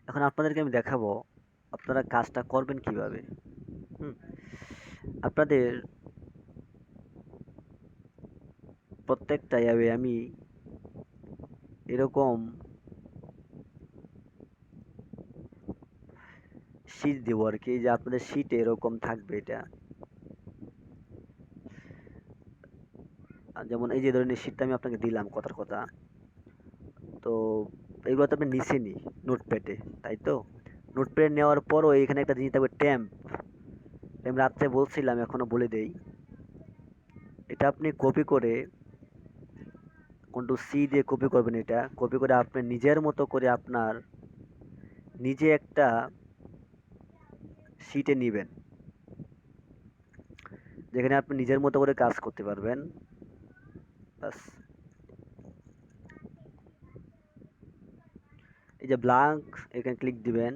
এখন আপনাদেরকে আমি দেখাবো আপনারা কাজটা করবেন কিভাবে। হুম আপনাদের প্রত্যেকটা অ্যাপে আমি এরকম শীট দেবো আর কি, যে আপনাদের শীটে এরকম থাকবে এটা। যেমন এই যে ধরেন এই শীটটা আমি আপনাকে দিলাম কথার কথা, তো এগুলো তো আপনি নিছেনই নোটপ্যাডে, তাই তো? নোটপ্যাড নেওয়ার পরও এখানে একটা জিনিস থাকবে ট্যাম্প। আমি রাত্রে বলছিলাম, এখনো বলে দেই। এটা আপনি কপি করে কন্ট্রোল সি দিয়ে কপি করবেন। এটা কপি করে আপনি নিজের মতো করে আপনার নিজে একটা শিটে নিবেন, যেখানে আপনি নিজের মতো করে কাজ করতে পারবেন। বাস, এই যে ব্ল্যাঙ্ক, এখানে ক্লিক দিবেন।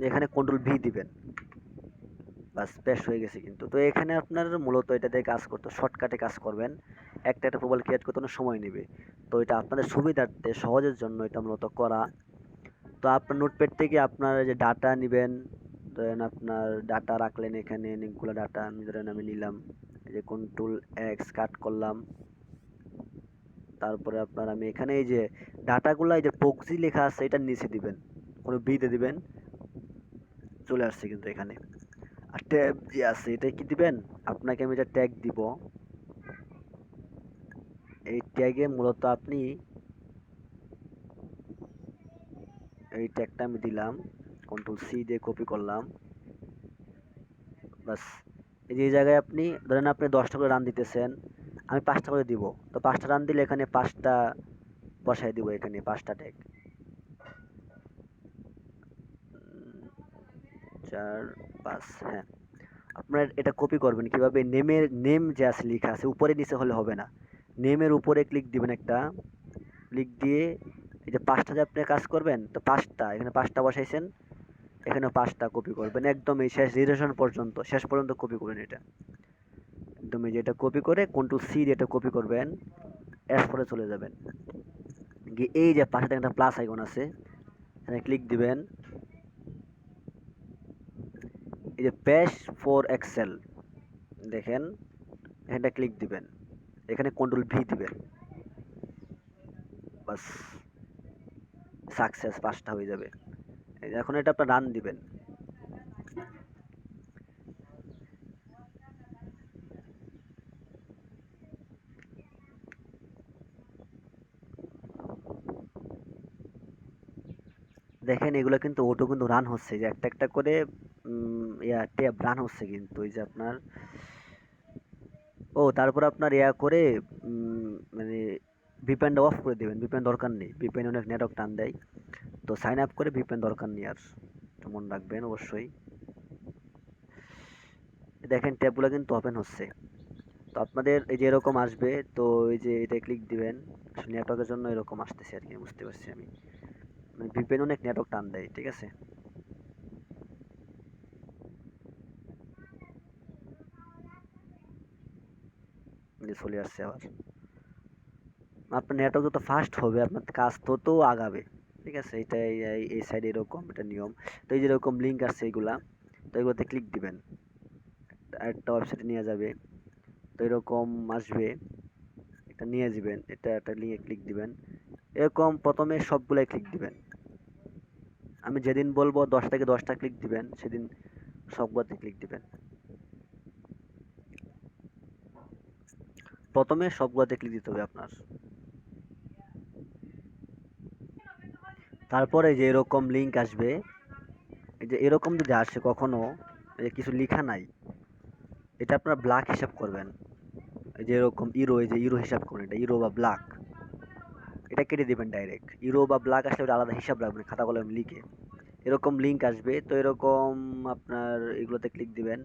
এখানে কন্ট্রোল ভি দিবেন। বাস, পেশ হয়ে গেছে কিন্তু। তো এখানে আপনার মূলত এটা দিয়ে কাজ করতে, শর্টকাটে কাজ করবেন। একটা একটা প্রোফাইল ক্রিয়েট করতে অনেক সময় নেবে। তো এটা আপনাদের সুবিধার্থে, সহজের জন্য এটা মূলত করা। তো আপনার নোটপ্যাড থেকে আপনার যে ডাটা নেবেন, ধরেন আপনার ডাটা রাখলেন এখানে অনেকগুলো ডাটা, আমি নিলাম, এই যে কন্ট্রোল এক্স কাট করলাম। তারপরে আপনার আমি এখানে এই যে ডাটাগুলো, এই যে পক্সি লেখা আছে এটা নিচে দিবেন, কোনো বিতে দিবেন, চলে আসছে কিন্তু এখানে। আর ট্যাব যে আছে এটা কি দিবেন, আপনাকে আমি এটা ট্যাগ দিব। এই ট্যাগে মূলত আপনি এই ট্যাগটা আমি দিলাম, কন্ট্রোল সি দিয়ে কপি করলাম। বাস, এই যে এই জায়গায় আপনি ধরেন আপনি 10টা করে রান দিতেছেন, আমি 5টা করে দিব। তো 5টা রান দিলে এখানে 5টা বসাই দিব, এখানে 5টা ট্যাগ, 4 5। হ্যাঁ, আপনার এটা কপি করবেন কিভাবে, নেমের নেম যে আছে লেখা আছে উপরে নিচে হলে হবে না, নেমের উপরে ক্লিক দিবেন একটা, ক্লিক দিয়ে এই যে 5টা যে আপনি কাজ করবেন, তো 5টা এখানে 5টা বসাইছেন, এখানে 5টা কপি করবেন, একদম এই শেষ ডিরেকশন পর্যন্ত, শেষ পর্যন্ত কপি করবেন এটা। একদম এই যে এটা কপি করে কন্ট্রোল সি দিয়ে এটা কপি করবেন, এস ফোরে চলে যাবেন, গিয়ে এই যে পাশে একটা প্লাস আইকন আছে, এখানে ক্লিক দিবেন। এই যে পেজ ফর এক্সেল দেখেন, এখানটা ক্লিক দিবেন, এখানে কন্ট্রোল ভি দিবেন। বাস, সাকসেস, 5টা হয়ে যাবে। এখন এটা আপনার রান দিবেন। দেখেন এগুলো কিন্তু অটো কিন্তু রান হচ্ছে, যে একটা একটা করে ট্যাব রান হচ্ছে কিন্তু। এই যে আপনার, ও তারপর আপনার করে মানে ভিপিএনটা অফ করে দেবেন, ভিপিএন দরকার নেই, ভিপিএন অনেক নেটওয়ার্ক টান দেয়। তো সাইন আপ করে ভিপিএন দরকার নেই আর, এটা মনে রাখবেন অবশ্যই। দেখেন ট্যাবগুলো কিন্তু ওপেন হচ্ছে। তো আপনাদের এই যে এরকম আসবে, তো এই যে এটা ক্লিক দিবেন। নেটওয়ার্কের জন্য এরকম আসতেছে আর কি, বুঝতে পারছি আমি। মানে ভিপিএন অনেক নেটওয়ার্ক টান দেয়, ঠিক আছে। এই যে চলে আসছে আবার। আপনার নেটওয়ার্ক যত ফাস্ট হবে আপনার কাজ তত আগাবে, ঠিক আছে। এটা এই সাইডে এরকম এটা নিয়ম। তো এই যে এরকম লিঙ্ক আসছে এইগুলা, তো এগুলোতে ক্লিক দিবেন, একটা ওয়েবসাইটে নিয়ে যাবে। তো এরকম আসবে, এটা নিয়ে যাবেন, এটা একটা লিঙ্কে ক্লিক দিবেন। এরকম প্রথমে সবগুলাই ক্লিক দিবেন। আমি যেদিন বলবো 10 থেকে 10টা ক্লিক দিবেন, সেদিন সবগুলোতে ক্লিক দিবেন। প্রথমে সবগুলোতে ক্লিক দিতে হবে আপনার। তারপরে যে এরকম লিঙ্ক আসবে, এই যে এরকম যদি আসে কখনো, এই যে কিছু লেখা নাই, এটা আপনারা ব্ল্যাক হিসাব করবেন। এই যে এরকম ইরো, এই যে ইরো হিসাব করুন, এটা ইরো বা ব্ল্যাক, এটা কেটে দিবেন ডাইরেক্ট। ইরো বা ব্ল্যাক আসলে ওটা আলাদা হিসাব রাখবেন খাতা কলমে লিখে। এরকম লিঙ্ক আসবে, তো এরকম আপনার এগুলোতে ক্লিক দিবেন,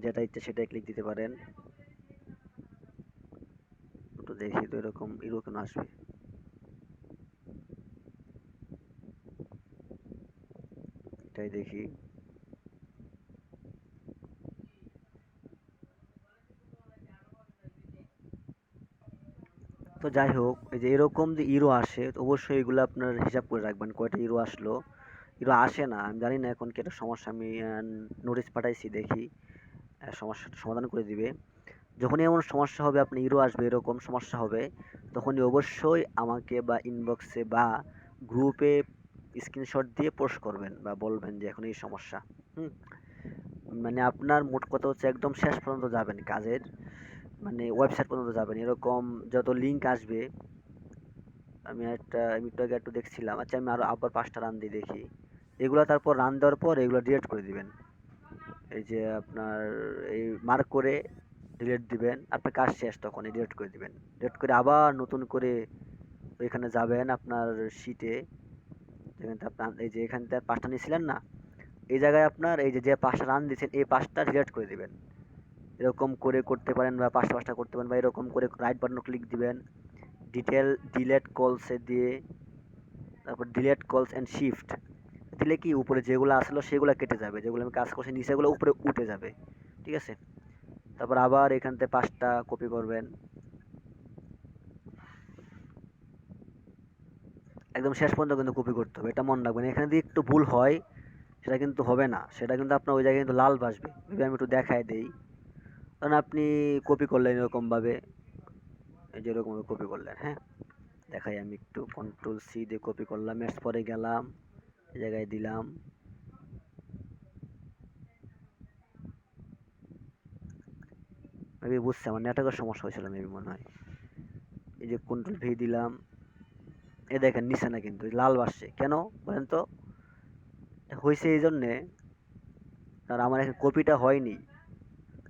যেটা ইচ্ছে সেটাই ক্লিক দিতে পারেন। একটু দেখি তো এরকম ইরো কেন আসবে। এটাই দেখি। তো যাই হোক, এই যে এরকম যে ইরো আসে, তো অবশ্যই এগুলো আপনার হিসাব করে রাখবেন কয়টা ইরো আসলো। ইরো আসে না, আমি জানি না এখন কি একটা সমস্যা, আমি নোটিশ পাঠাইছি, দেখি সমস্যাটা সমাধান করে দিবে। যখনই এমন সমস্যা হবে, আপনি ইরো আসবে এরকম সমস্যা হবে, তখনই অবশ্যই আমাকে বা ইনবক্সে বা গ্রুপে স্ক্রিনশট দিয়ে পোস্ট করবেন বা বলবেন যে এখন এই সমস্যা। হুম, মানে আপনার মোট কথা হচ্ছে একদম শেষ পর্যন্ত যাবেন কাজের, মানে ওয়েবসাইট পর্যন্ত যাবেন, এরকম যত লিঙ্ক আসবে। আমি একটু আগে একটু দেখছিলাম, আচ্ছা আমি আবার 5টা রান দিয়ে দেখি। এগুলা তারপর রান দেওয়ার পর এগুলো ডিলিট করে দিবেন। এই যে আপনার এই মার্ক করে ডিলিট দিবেন, আপনার কাজ শেষ তখন ডিলিট করে দিবেন। ডিলিট করে আবার নতুন করে ওইখানে যাবেন আপনার শিটে, যেখানে আপনার এই যে এখান থেকে 5টা নিয়েছিলেন না, এই জায়গায় আপনার এই যে 5টা রান দিয়েছেন এই 5টা ডিলিট করে দিবেন। এরকম করে করতে পারেন বা 5টা করতে পারেন, বা এরকম করে রাইট বাটন ক্লিক দিবেন, ডিটেল ডিলেট কলসে দিয়ে, তারপর ডিলেট কলস অ্যান্ড শিফট দিলে কি উপরে যেগুলো আসলো সেগুলো কেটে যাবে, যেগুলো আমি কাজ করছি নিচেগুলো উপরে উঠে যাবে। ঠিক আছে, তারপর আবার এখান থেকে 5টা কপি করবেন, একদম শেষ পর্যন্ত কিন্তু কপি করতে হবে, এটা মনে রাখবেন। এখানে যদি একটু ভুল হয় সেটা কিন্তু হবে না, সেটা কিন্তু আপনার ওই জায়গায় কিন্তু লাল ভাসবে। যদি আমি একটু দেখায় দেই, কারণ আপনি কপি করলেন এরকমভাবে, এই যে এরকমভাবে কপি করলেন, হ্যাঁ দেখাই, আমি একটু কন্ট্রোল সি দিয়ে কপি করলাম, এর পরে গেলাম এই জায়গায় দিলাম, মেবি বুঝছে আমার নেটওয়ার্কের সমস্যা হয়েছিল মেবি মনে হয়। এই যে কন্ট্রোল ভি দিলাম, এ দেখেন নিচে না কিন্তু লাল ভাসছে কেন বলেন তো? হয়েছে এই জন্যে, কারণ আমার এখানে কপিটা হয়নি।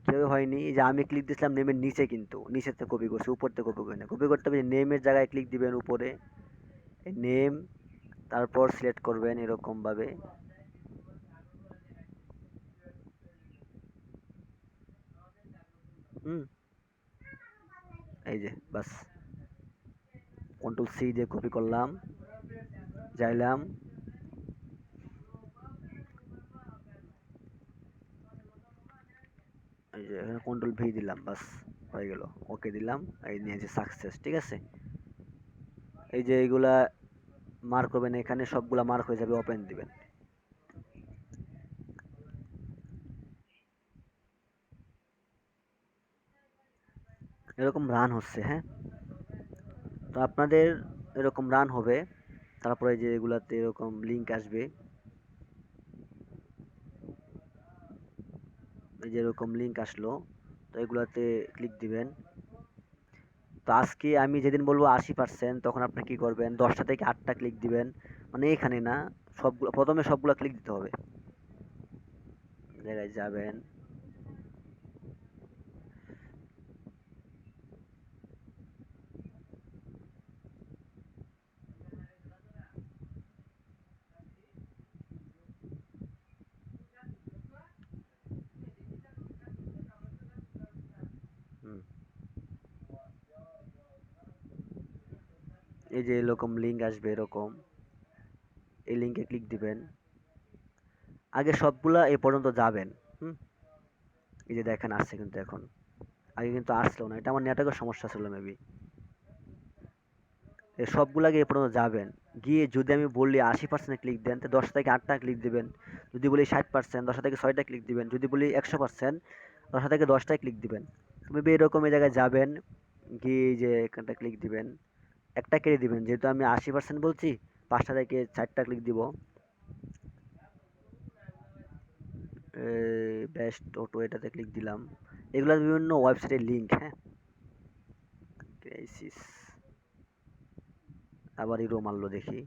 কেউ হয়নি, এই যে আমি ক্লিক দিয়েছিলাম নেমের নিচে, কিন্তু নিচেতে কপি করছি, উপর থেকে কপি করি না। কপি করতে হবে নেমের জায়গায় ক্লিক দিবেন উপরে, নেম, তারপর সিলেক্ট করবেন এরকম ভাবে। হুম, এই যে বাস, কন্ট্রোল সি দিয়ে কপি করলাম, যাইলাম, এই যে এখানে কন্ট্রোল ভি দিলাম, বাস হয়ে গেল, ওকে দিলাম, এই নিয়ে যে সাকসেস। ঠিক আছে, এই যে এইগুলা মার্ক করবেন, এখানে সবগুলা মার্ক হয়ে যাবে, ওপেন দিবেন। এরকম রান হচ্ছে, হ্যাঁ, তো আপনাদের এরকম রান হবে। তারপরে যে এগুলাতে এরকম লিঙ্ক আসবে, এই যে এরকম লিঙ্ক আসলো, তো এগুলাতে ক্লিক দিবেন। তো আজকে আমি যেদিন বলবো 80%, তখন আপনি কি করবেন, 10টা থেকে 8টা ক্লিক দিবেন, মানে এখানে না, সবগুলো প্রথমে সবগুলা ক্লিক দিতে হবে। জায়গায় যাবেন, হুম, এই যে এরকম লিঙ্ক আসবে এরকম, এই লিঙ্কে ক্লিক দিবেন। আগে সবগুলা এ পর্যন্ত যাবেন। হুম, এই যে দেখেন আসছে কিন্তু এখন, আগে কিন্তু আসলো না, এটা আমার নেটওয়ার্কের সমস্যা ছিল মেবি। সবগুলাকে এ পর্যন্ত যাবেন, গিয়ে যদি আমি বললি 80% ক্লিক দেন, তো 10 থেকে 8টা ক্লিক দিবেন। যদি বলি 60%, 10 থেকে 6টা ক্লিক দিবেন। যদি বলি 100%, 10 থেকে 10টায় ক্লিক দিবেন। তুমি এরকম এই জায়গায় যাবেন, গিয়ে এই যে এখানটা ক্লিক দিবেন, একটা কেটে দিবেন, যেহেতু আমি 80% বলছি, 5টা থেকে 4টা ক্লিক দিব। বেস্ট অটো এটাতে ক্লিক দিলাম। এগুলো বিভিন্ন ওয়েবসাইটের লিঙ্ক, হ্যাঁ, ক্রাইসিস, আবার ইরো মারলো দেখি,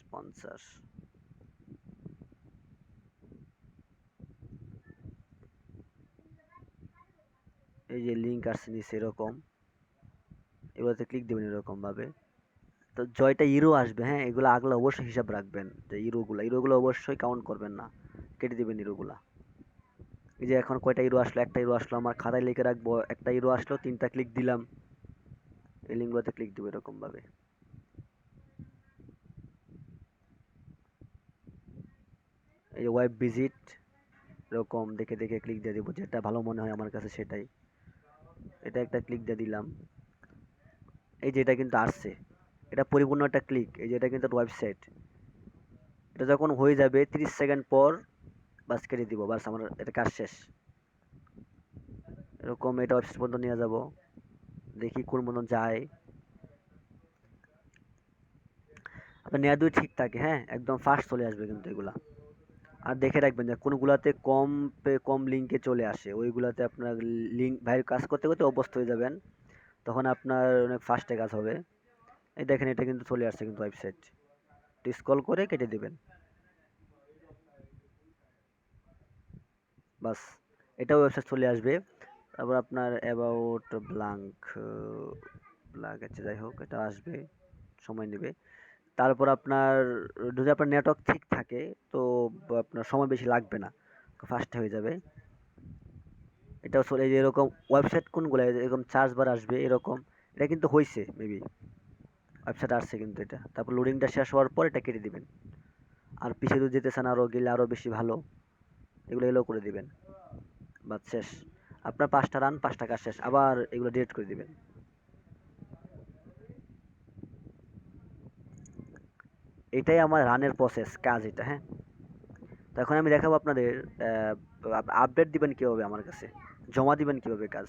স্পন্সর, এই যে লিঙ্ক আসছে নিচে এরকম, এগুলোতে ক্লিক দেবেন এরকম ভাবে। তো জয়টা ইরো আসবে, হ্যাঁ, এগুলো আগলা অবশ্যই হিসাব রাখবেন, যে ইরোগুলো অবশ্যই কাউন্ট করবেন না, কেটে দিবেন ইরোগুলা। এই যে এখন কয়টা ইরো আসলো, একটা ইরো আসলো, আমার খাতায় লিখে রাখবো, একটা ইরো আসলো, 3টা ক্লিক দিলাম, এই লিঙ্কগুলোতে ক্লিক দিব এরকম ভাবে। এই যে ওয়েব ভিজিট, এরকম দেখে দেখে ক্লিক দিয়ে দেবো, যেটা ভালো মনে হয় আমার কাছে সেটাই। এটা একটা ক্লিক দিয়ে দিলাম। এই যে এটা কিন্তু আসছে, এটা পরিপূর্ণ একটা ক্লিক। এই যে এটা কিন্তু একটা ওয়েবসাইট। এটা যখন হয়ে যাবে 30 সেকেন্ড পর বাস কেটে দিব, বাস আমার এটা কাজ শেষ। এরকম এটা ওয়েবসাইট পর্যন্ত নিয়ে যাব, দেখি কোন পর্যন্ত যায়। আপনার নেওয়া দুই ঠিক থাকে, হ্যাঁ, একদম ফাস্ট চলে আসবে কিন্তু এগুলা। আর দেখে রাখবেন যে কোনগুলাতে কম লিঙ্কে চলে আসে, ওইগুলাতে আপনার লিঙ্ক ভাই কাজ করতে করতে অভ্যস্ত হয়ে যাবেন, তখন আপনার অনেক ফাস্টে কাজ হবে। এই দেখেন এটা কিন্তু চলে আসছে কিন্তু ওয়েবসাইট, স্ক্রল করে কেটে দিবেন, বাস এটাও ওয়েবসাইট চলে আসবে। তারপর আপনার অ্যাবাউট ব্লাঙ্ক ব্লাঙ্ক আছে, যাই হোক এটা আসবে, সময় নেবে। তারপর আপনার যদি আপনার নেটওয়ার্ক ঠিক থাকে তো আপনার সময় বেশি লাগবে না, ফাস্ট হয়ে যাবে। এটাও চলে, এই যে এরকম ওয়েবসাইট কোনগুলো এরকম চার্জ বার আসবে এরকম, এটা কিন্তু হয়েছে মেবি, ওয়েবসাইট আসছে কিন্তু এটা। তারপর লোডিংটা শেষ হওয়ার পর এটা কেটে দিবেন। আর পিছিয়ে যদি যেতে চান আরও গেলে আরও বেশি ভালো, এগুলো এগুলো করে দিবেন, বাস শেষ। আপনার 5টা রান, 5টা কাজ শেষ, আবার এগুলো ডিলিট করে দিবেন। এটাই আমার রানের প্রসেস, কাজ এটা, হ্যাঁ। তো এখন আমি দেখাবো আপনাদের আপডেট দিবেন কীভাবে, আমার কাছে জমা দিবেন কীভাবে কাজ।